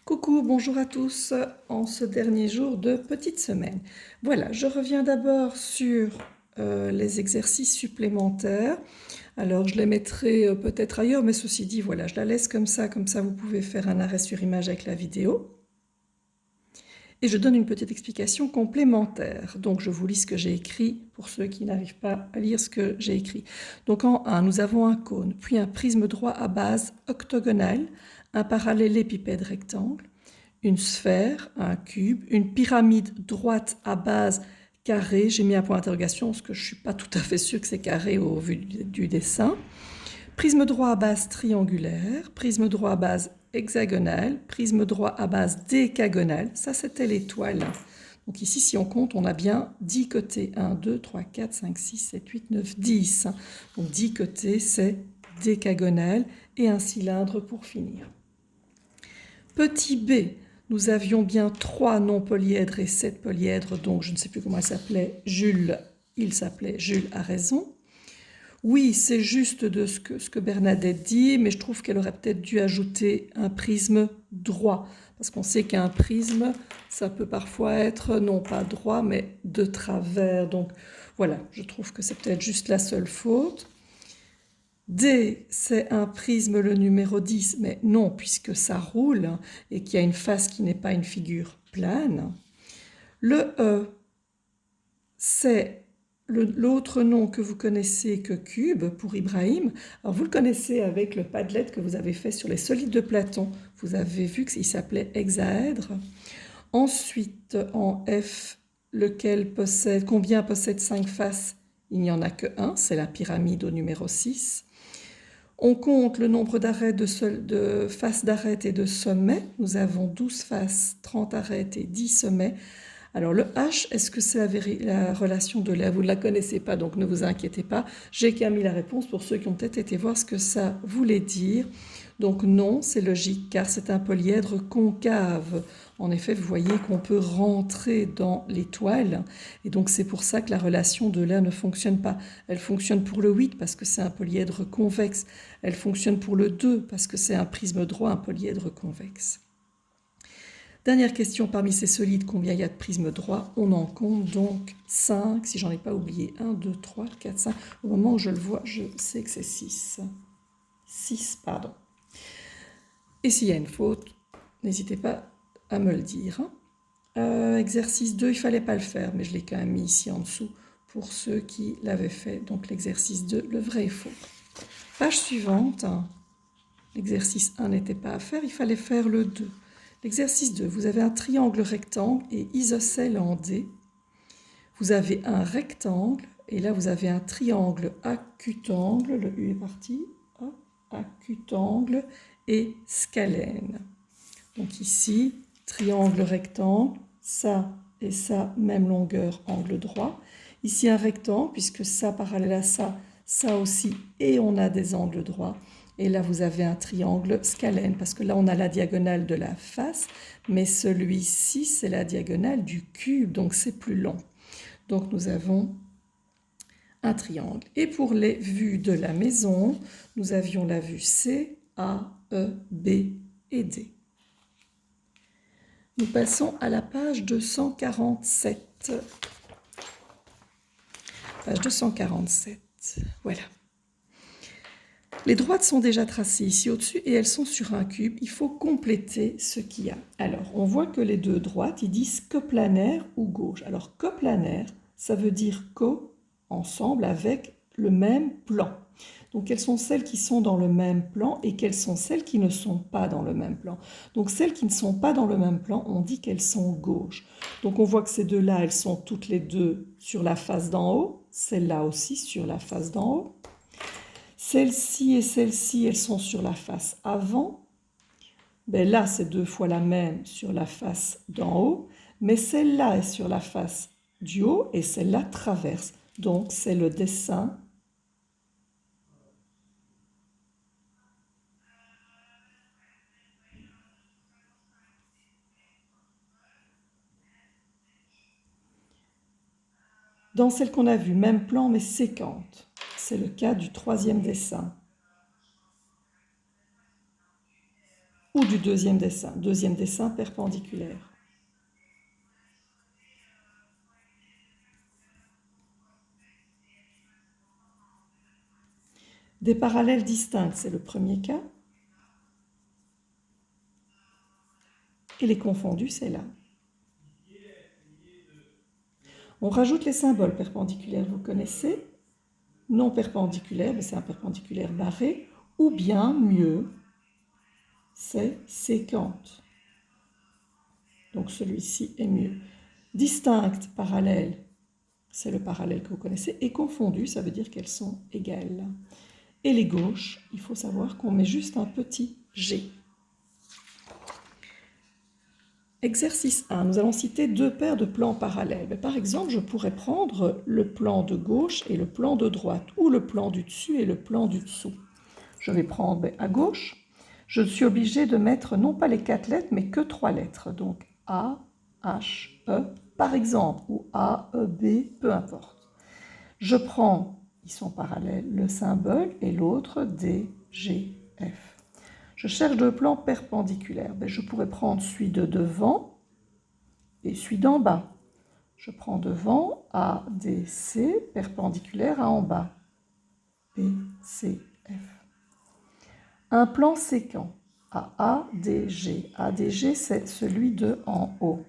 Coucou, bonjour à tous en ce dernier jour de petite semaine. Voilà, je reviens d'abord sur les exercices supplémentaires. Alors, je les mettrai peut-être ailleurs, mais ceci dit, voilà, je la laisse comme ça vous pouvez faire un arrêt sur image avec la vidéo. Et je donne une petite explication complémentaire. Donc, je vous lis ce que j'ai écrit pour ceux qui n'arrivent pas à lire ce que j'ai écrit. Donc, en 1, nous avons un cône, puis un prisme droit à base octogonale, un parallélépipède rectangle, une sphère, un cube, une pyramide droite à base carrée. J'ai mis un point d'interrogation parce que je ne suis pas tout à fait sûre que c'est carré au vu du dessin. Prisme droit à base triangulaire, prisme droit à base hexagonale, prisme droit à base décagonale. Ça, c'était l'étoile. Donc ici, si on compte, on a bien 10 côtés. 1, 2, 3, 4, 5, 6, 7, 8, 9, 10. Donc 10 côtés, c'est décagonal et un cylindre pour finir. Petit b, nous avions bien 3 non-polyèdres et 7 polyèdres, donc je ne sais plus comment elle s'appelait, Jules, il s'appelait Jules a raison. Oui, c'est juste de ce que Bernadette dit, mais je trouve qu'elle aurait peut-être dû ajouter un prisme droit, parce qu'on sait qu'un prisme, ça peut parfois être non pas droit, mais de travers. Donc voilà, je trouve que c'est peut-être juste la seule faute. D, c'est un prisme le numéro 10, mais non, puisque ça roule et qu'il y a une face qui n'est pas une figure plane. Le E, c'est l'autre nom que vous connaissez que cube pour Ibrahim. Alors vous le connaissez avec le Padlet que vous avez fait sur les solides de Platon. Vous avez vu qu'il s'appelait hexaèdre. Ensuite, en F, combien possède 5 faces? Il n'y en a que 1, c'est la pyramide au numéro 6. On compte le nombre d'arêtes, de faces d'arêtes et de sommets. Nous avons 12 faces, 30 arêtes et 10 sommets. Alors le H, est-ce que c'est la relation de l'air? Vous ne la connaissez pas, donc ne vous inquiétez pas. J'ai qu'à mis la réponse pour ceux qui ont peut-être été voir ce que ça voulait dire. Donc non, c'est logique, car c'est un polyèdre concave. En effet, vous voyez qu'on peut rentrer dans l'étoile, et donc c'est pour ça que la relation de l'air ne fonctionne pas. Elle fonctionne pour le 8 parce que c'est un polyèdre convexe. Elle fonctionne pour le 2 parce que c'est un prisme droit, un polyèdre convexe. Dernière question, parmi ces solides, combien il y a de prismes droits? On en compte donc 5, si j'en ai pas oublié. 1, 2, 3, 4, 5. Au moment où je le vois, je sais que c'est 6. 6, pardon. Et s'il y a une faute, n'hésitez pas à me le dire. Exercice 2, il ne fallait pas le faire, mais je l'ai quand même mis ici en dessous pour ceux qui l'avaient fait. Donc l'exercice 2, le vrai et faux. Page suivante, l'exercice 1 n'était pas à faire, il fallait faire le 2. L'exercice 2, vous avez un triangle rectangle et isocèle en D. Vous avez un rectangle et là vous avez un triangle acutangle, le U est parti, hop, acutangle et scalène. Donc ici, triangle rectangle, ça et ça, même longueur, angle droit. Ici un rectangle, puisque ça parallèle à ça, ça aussi, et on a des angles droits. Et là, vous avez un triangle scalène, parce que là, on a la diagonale de la face, mais celui-ci, c'est la diagonale du cube, donc c'est plus long. Donc, nous avons un triangle. Et pour les vues de la maison, nous avions la vue C, A, E, B et D. Nous passons à la page 247. Page 247, voilà. Les droites sont déjà tracées ici au-dessus et elles sont sur un cube. Il faut compléter ce qu'il y a. Alors, on voit que les deux droites, ils disent coplanaire ou gauche. Alors, coplanaire, ça veut dire co, ensemble, avec le même plan. Donc, quelles sont celles qui sont dans le même plan et quelles sont celles qui ne sont pas dans le même plan? Donc, celles qui ne sont pas dans le même plan, on dit qu'elles sont gauches. Donc, on voit que ces deux-là, elles sont toutes les deux sur la face d'en haut. Celle-là aussi sur la face d'en haut. Celle-ci et celle-ci, elles sont sur la face avant. Ben là, c'est deux fois la même sur la face d'en haut. Mais celle-là est sur la face du haut et celle-là traverse. Donc, c'est le dessin dans celle qu'on a vue, même plan mais séquente. C'est le cas du troisième dessin. ou du deuxième dessin perpendiculaire. Des parallèles distincts, c'est le premier cas. Et les confondus, c'est là. On rajoute les symboles perpendiculaires, vous connaissez. Non perpendiculaire, c'est un perpendiculaire barré. Ou bien, mieux, c'est séquente. Donc celui-ci est mieux. Distinct, parallèle, c'est le parallèle que vous connaissez. Et confondu, ça veut dire qu'elles sont égales. Et les gauches, il faut savoir qu'on met juste un petit G. Exercice 1, nous allons citer deux paires de plans parallèles. Mais par exemple, je pourrais prendre le plan de gauche et le plan de droite, ou le plan du dessus et le plan du dessous. Je vais prendre à gauche. Je suis obligée de mettre non pas les 4 lettres, mais que 3 lettres. Donc A, H, E, par exemple, ou A, E, B, peu importe. Je prends, ils sont parallèles, le symbole et l'autre D, G, F. Je cherche deux plans perpendiculaires. Je pourrais prendre celui de devant et celui d'en bas. Je prends devant A, D, C, perpendiculaire à en bas. B, C, F. Un plan séquent à ADG. ADG, c'est celui de en haut.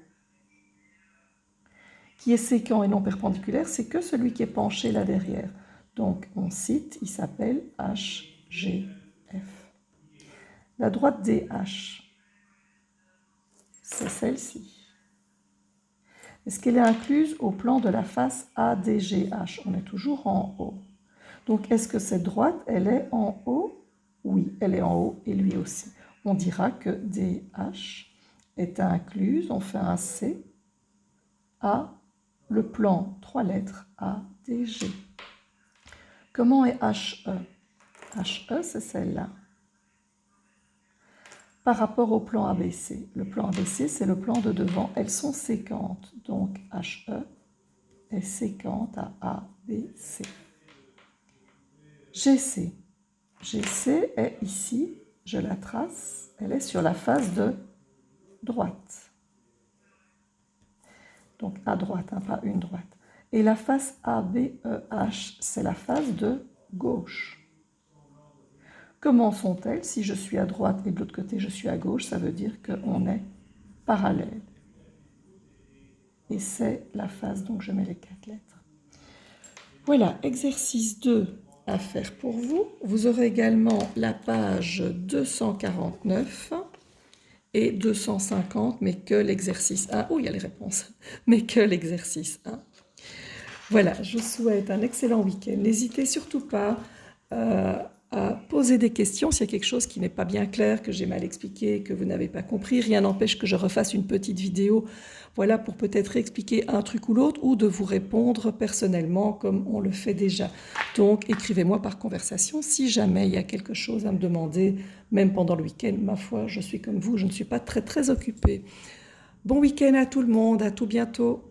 Qui est séquent et non perpendiculaire, c'est que celui qui est penché là derrière. Donc, on cite, il s'appelle HGF. La droite DH, c'est celle-ci. Est-ce qu'elle est incluse au plan de la face ADGH? On est toujours en haut. Donc, est-ce que cette droite, elle est en haut? Oui, elle est en haut et lui aussi. On dira que DH est incluse, on fait un C, à le plan 3 lettres ADG. Comment est HE? HE, c'est celle-là. Par rapport au plan ABC. Le plan ABC, c'est le plan de devant. Elles sont séquentes. Donc, HE est séquente à ABC. GC. GC est ici, je la trace, elle est sur la face de droite. Donc à droite, hein, pas une droite. Et la face ABEH, c'est la face de gauche. Comment sont-elles? Si je suis à droite et de l'autre côté je suis à gauche, ça veut dire qu'on est parallèle. Et c'est la face, donc je mets les 4 lettres. Voilà, exercice 2 à faire pour vous. Vous aurez également la page 249 et 250, mais que l'exercice 1. Oh, il y a les réponses, mais que l'exercice 1. Voilà, je vous souhaite un excellent week-end. N'hésitez surtout pas à poser des questions s'il y a quelque chose qui n'est pas bien clair, que j'ai mal expliqué, que vous n'avez pas compris. Rien n'empêche que je refasse une petite vidéo, voilà, pour peut-être expliquer un truc ou l'autre, ou de vous répondre personnellement comme on le fait déjà. Donc, écrivez-moi par conversation si jamais il y a quelque chose à me demander, même pendant le week-end. Ma foi, je suis comme vous, je ne suis pas très occupée. Bon week-end à tout le monde, à tout bientôt.